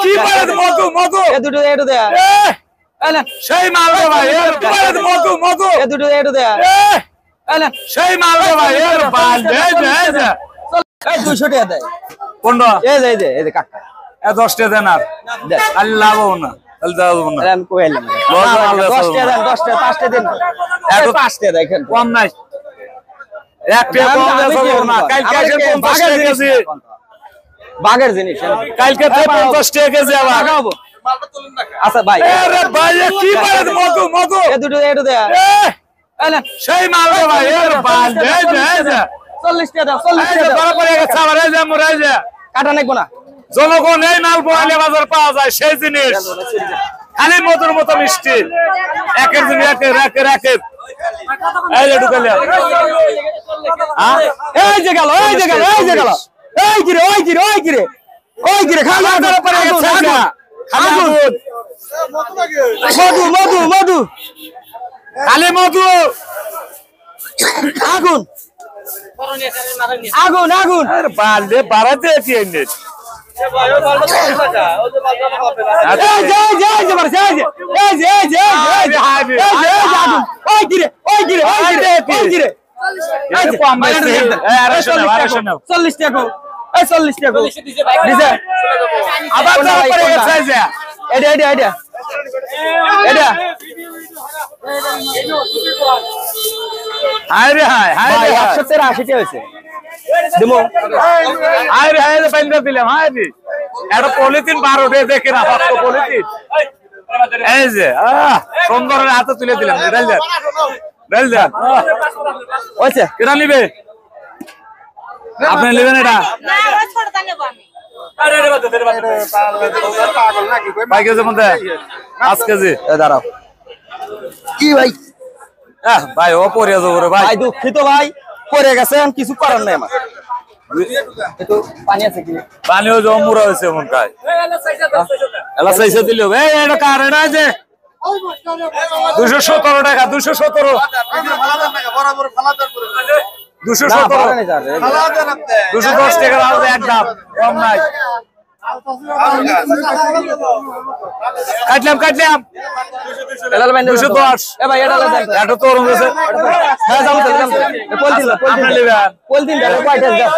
কি বলে মধু মধু এ দুটো এটো দে না সেই মাল রে ভাই এর বলে মধু মধু এ দুটো এটো দে না সেই মাল রে ভাই এর বাল দে দে এই 200 টাকা দেয় 15 এই যে কাকা এ 10 টাকা দেন আর আল্লাহ না আল্লাহ না আমি কইলাম 10 টাকা দেন 10 টাকা 5 টাকা দেন 5 টাকা দেখেন কম নাই এক টাকা কম দেব না কালকে 50 টাকা কেজি বাগের জিনিস কালকে 50 টাকা কেজি আবার খাবো আচ্ছা ভাই আরে ভাই কি বলে মধু মধু এ দুটো এটো দে না সেই মাল রে ভাই এর বাল দে দে 40 টাকা দাও 40 টাকা দাও বড় করে গেছে আবার এই যে মরে যে কাটা নাইবো না জনগণ এই মাল পোয়ালে বাজার পাওয়া যায় সেই জিনিস খালি মধুর মতো মিষ্টি একের দিন একের এই যে ঢুকালে এই যে গেল এই কিরে খালি আটার পরে গেছে মধু খালি মধু আগুন আরে বাল দে বাড়াতে কি এনে আরে হায় হায় 180 হয়েছে দেবো আরে হায় পাইন্দা দিলাম হায় রে এটা পলিথিন 12 ডে দেখে না কত পলিথিন এই যে সুন্দরের হাতে তুলে দিলাম ডাল দেন ওইছে কেনা নিবে আপনি নেবেন এটা না ওই ছোটটা নেব আমি ভাই কেজি মধ্যে 5 কেজি দাঁড়াও কি ভাই ভাই অপরে যাবো রে ভাই ভাই দুঃখিত ভাই পড়ে গেছে কিছু করার নাই আমার একটু পানি আছে কি পানিও জমুরা হয়েছে মন কায় এলা চাইছে দিল এই এটা কার এটা যে 217 টাকা 217 210 টাকা দাও একদম কম নাই কাটলাম 210 এ ভাই এটা দেন এটা তো রং আছে হ্যাঁ যাও পলদিন আপনি নেবেন পলদিন দাও কয়টা দাও